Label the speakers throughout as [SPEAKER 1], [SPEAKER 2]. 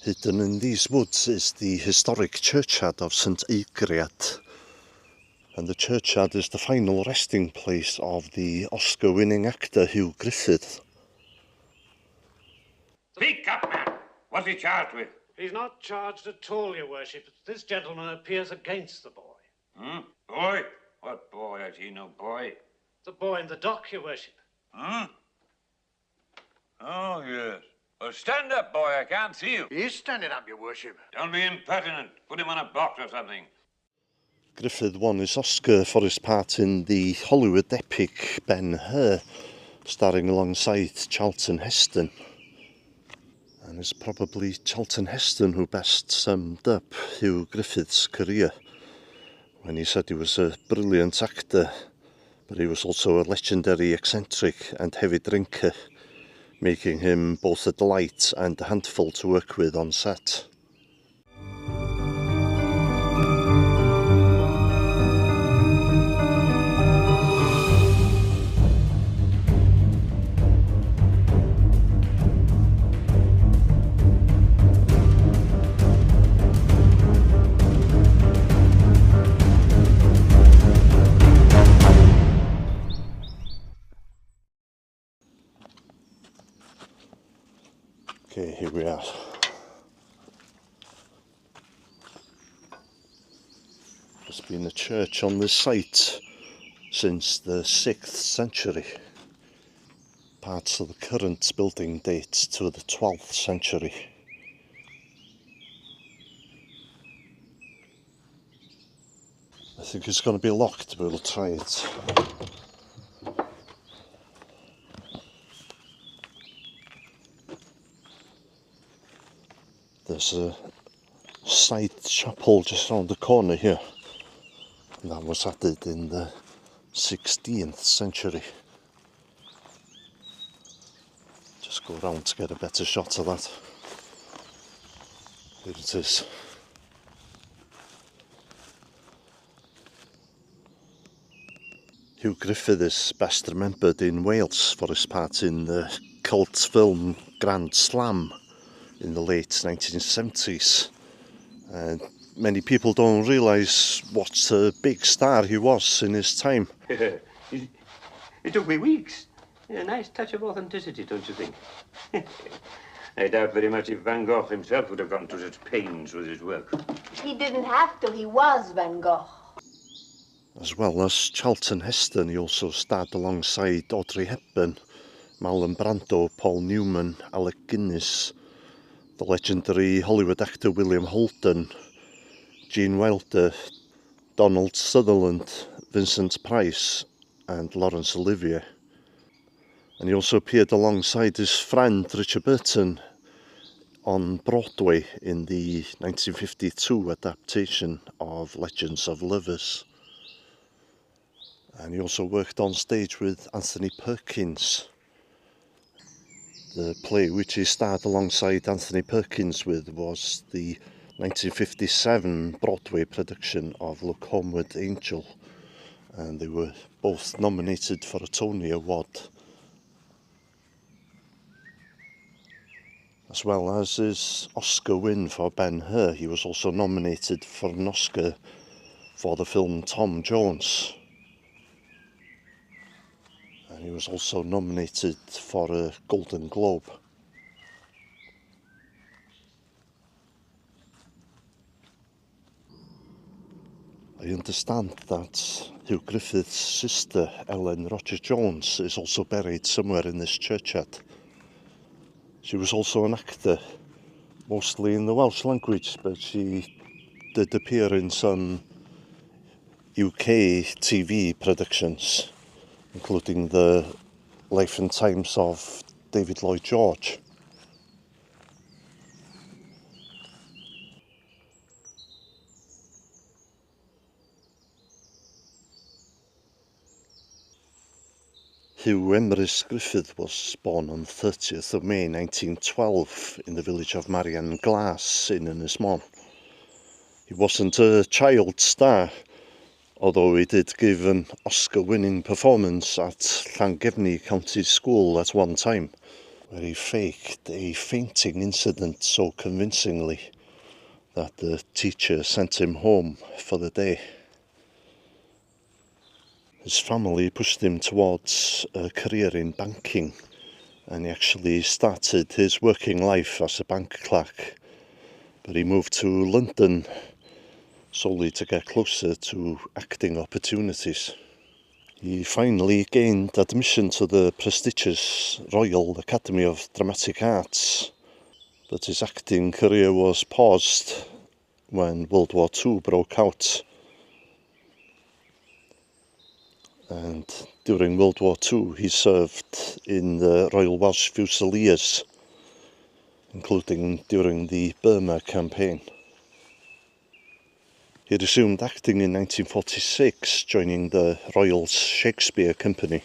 [SPEAKER 1] Hidden in these woods is the historic churchyard of St Acriat, and the churchyard is the final resting place of the Oscar-winning actor Hugh Griffith.
[SPEAKER 2] Speak up, man! What's he charged with?
[SPEAKER 3] He's not charged at all, your worship. This gentleman appears against the boy.
[SPEAKER 2] Boy? What boy? I see no boy.
[SPEAKER 3] The boy in the dock, your worship.
[SPEAKER 2] Oh, yes. Well, stand up, boy. I can't see you.
[SPEAKER 4] He is standing up, your worship.
[SPEAKER 2] Don't be impertinent. Put him on a box or something.
[SPEAKER 1] Griffith won his Oscar for his part in the Hollywood epic Ben-Hur, starring alongside Charlton Heston. And it's probably Charlton Heston who best summed up Hugh Griffith's career when he said he was a brilliant actor, but he was also a legendary eccentric and heavy drinker, making him both a delight and a handful to work with on set. Okay, here we are. There's been a church on this site since the 6th century. Parts of the current building date to the 12th century. I think it's going to be locked, but we'll try it. There's a side chapel just around the corner here, and that was added in the 16th century. Just go around to get a better shot of that. Here it is. Hugh Griffith is best remembered in Wales for his part in the cult film Grand Slam in the late 1970s, and many people don't realise what a big star he was in his time.
[SPEAKER 5] It took me weeks. A nice touch of authenticity, don't you think? I doubt very much if Van Gogh himself would have gone to such pains with his work.
[SPEAKER 6] He didn't have to, he was Van Gogh.
[SPEAKER 1] As well as Charlton Heston, he also starred alongside Audrey Hepburn, Marlon Brando, Paul Newman, Alec Guinness, the legendary Hollywood actor William Holden, Gene Wilder, Donald Sutherland, Vincent Price and Laurence Olivier. And he also appeared alongside his friend Richard Burton on Broadway in the 1952 adaptation of Legends of Lovers. And he also worked on stage with Anthony Perkins. The play which he starred alongside Anthony Perkins with was the 1957 Broadway production of Look Homeward Angel, and they were both nominated for a Tony Award. As well as his Oscar win for Ben-Hur, he was also nominated for an Oscar for the film Tom Jones. And he was also nominated for a Golden Globe. I understand that Hugh Griffith's sister, Ellen Roger-Jones, is also buried somewhere in this churchyard. She was also an actor, mostly in the Welsh language, but she did appear in some UK TV productions, including the Life and Times of David Lloyd George. Hugh Emrys Griffith was born on 30th of May 1912 in the village of Marian Glas in Ynys Môn. He wasn't a child star, although he did give an Oscar-winning performance at Llangefni County School at one time, where he faked a fainting incident so convincingly that the teacher sent him home for the day. His family pushed him towards a career in banking, and he actually started his working life as a bank clerk, but he moved to London solely to get closer to acting opportunities. He finally gained admission to the prestigious Royal Academy of Dramatic Arts, but his acting career was paused when World War II broke out. And during World War II he served in the Royal Welsh Fusiliers, including during the Burma campaign. He resumed acting in 1946, joining the Royal Shakespeare Company,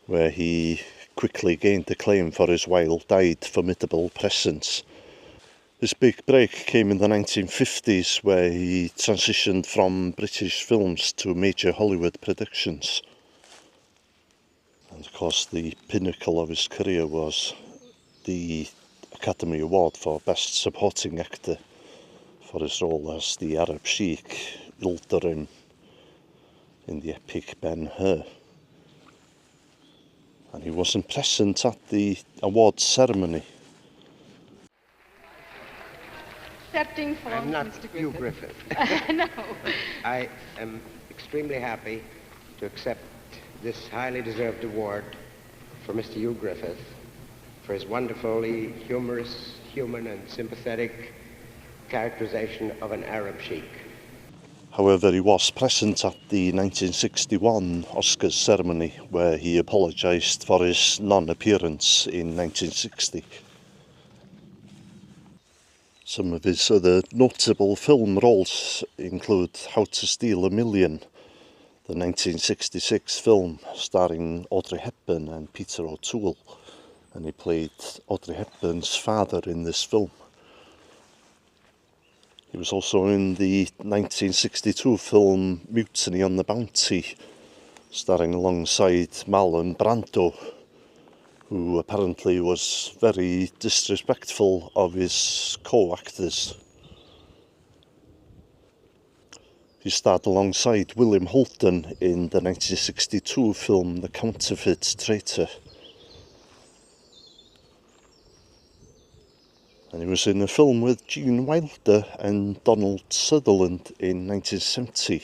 [SPEAKER 1] where he quickly gained acclaim for his wild-eyed, formidable presence. His big break came in the 1950s, where he transitioned from British films to major Hollywood productions. And of course, the pinnacle of his career was the Academy Award for Best Supporting Actor for his role as the Arab Sheik Ilderim in the epic Ben-Hur. And he wasn't present at the awards ceremony.
[SPEAKER 4] Accepting for
[SPEAKER 7] I'm not
[SPEAKER 4] Mr.
[SPEAKER 7] Hugh
[SPEAKER 4] Griffith.
[SPEAKER 7] Griffith.
[SPEAKER 4] No.
[SPEAKER 7] I am extremely happy to accept this highly deserved award for Mr. Hugh Griffith for his wonderfully humorous, human and sympathetic characterization of an Arab sheik.
[SPEAKER 1] However, he was present at the 1961 Oscars ceremony, where he apologised for his non-appearance in 1960. Some of his other notable film roles include How to Steal a Million, the 1966 film starring Audrey Hepburn and Peter O'Toole, and he played Audrey Hepburn's father in this film. He was also in the 1962 film Mutiny on the Bounty, starring alongside Marlon Brando, who apparently was very disrespectful of his co-actors. He starred alongside William Holden in the 1962 film The Counterfeit Traitor. And he was in a film with Gene Wilder and Donald Sutherland in 1970,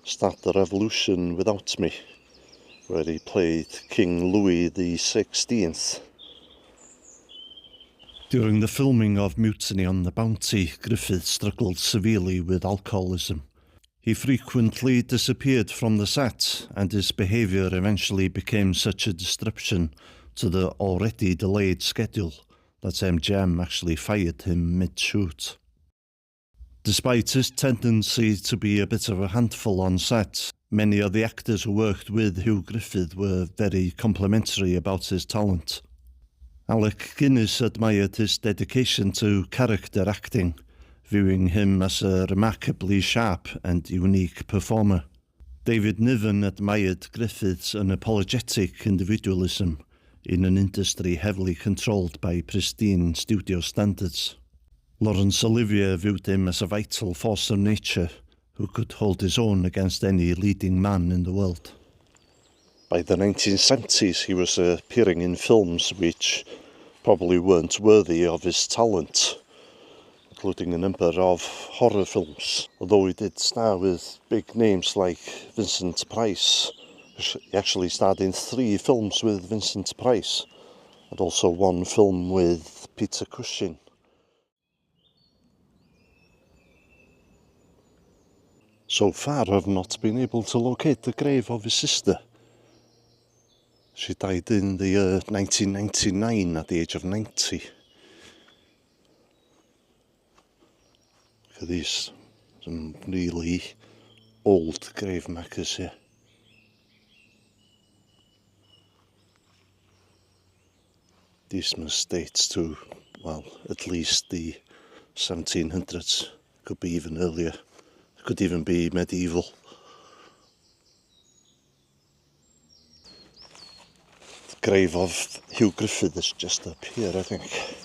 [SPEAKER 1] Start the Revolution Without Me, where he played King Louis XVI. During the filming of Mutiny on the Bounty, Griffith struggled severely with alcoholism. He frequently disappeared from the set, and his behaviour eventually became such a disruption to the already delayed schedule that MGM actually fired him mid-shoot. Despite his tendency to be a bit of a handful on set, many of the actors who worked with Hugh Griffith were very complimentary about his talent. Alec Guinness admired his dedication to character acting, viewing him as a remarkably sharp and unique performer. David Niven admired Griffith's unapologetic individualism in an industry heavily controlled by pristine studio standards. Laurence Olivier viewed him as a vital force of nature who could hold his own against any leading man in the world. By the 1970s, he was appearing in films which probably weren't worthy of his talent, including a number of horror films, although he did star with big names like Vincent Price. He actually starred in 3 films with Vincent Price, and also 1 film with Peter Cushing. So far, I've not been able to locate the grave of his sister. She died in the year 1999 at the age of 90. Look at these, some really old grave markers here. These must date to, well, at least the 1700s. Could be even earlier. Could even be medieval. grave of Hugh Griffith is just up here, I think.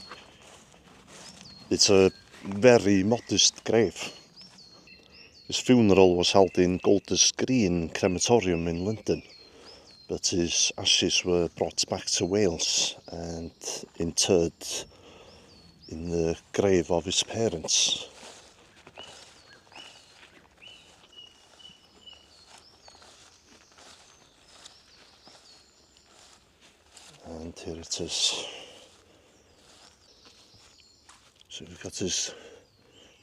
[SPEAKER 1] It's a very modest grave. His funeral was held in Golders Green Crematorium in London, but his ashes were brought back to Wales and interred in the grave of his parents. And here it is. So we've got his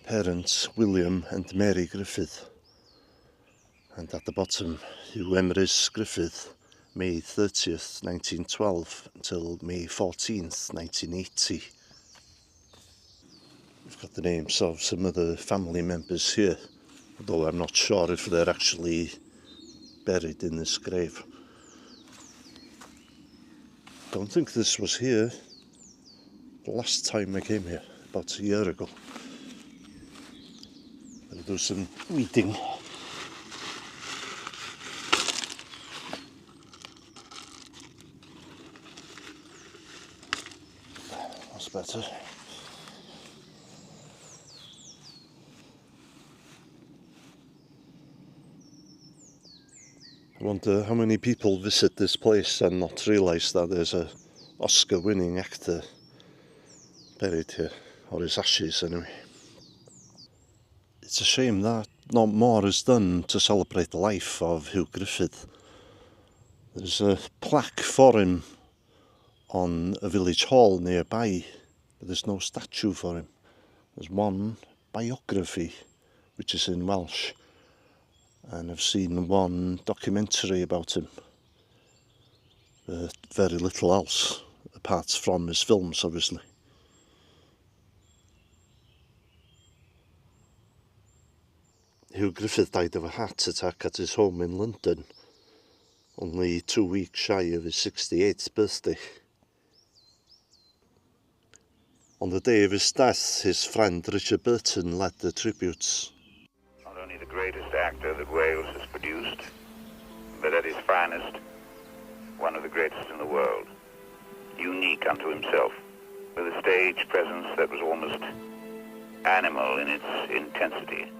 [SPEAKER 1] parents, William and Mary Griffith, and at the bottom, Hugh Emrys Griffith, May 30th, 1912 until May 14th, 1980. We've got the names of some of the family members here, although I'm not sure if they're actually buried in this grave. Don't think this was here the last time I came here, about a year ago. I'll do some weeding. That's better. I wonder how many people visit this place and not realise that there's a Oscar-winning actor buried here, or his ashes anyway. It's a shame that not more is done to celebrate the life of Hugh Griffith. There's a plaque for him on a village hall nearby, but there's no statue for him. There's one biography, which is in Welsh, and I've seen one documentary about him. Very little else, apart from his films, obviously. Hugh Griffith died of a heart attack at his home in London, only 2 weeks shy of his 68th birthday. On the day of his death, his friend Richard Burton led the tributes.
[SPEAKER 8] Not only the greatest actor that Wales has produced, but at his finest, one of the greatest in the world, unique unto himself, with a stage presence that was almost animal in its intensity.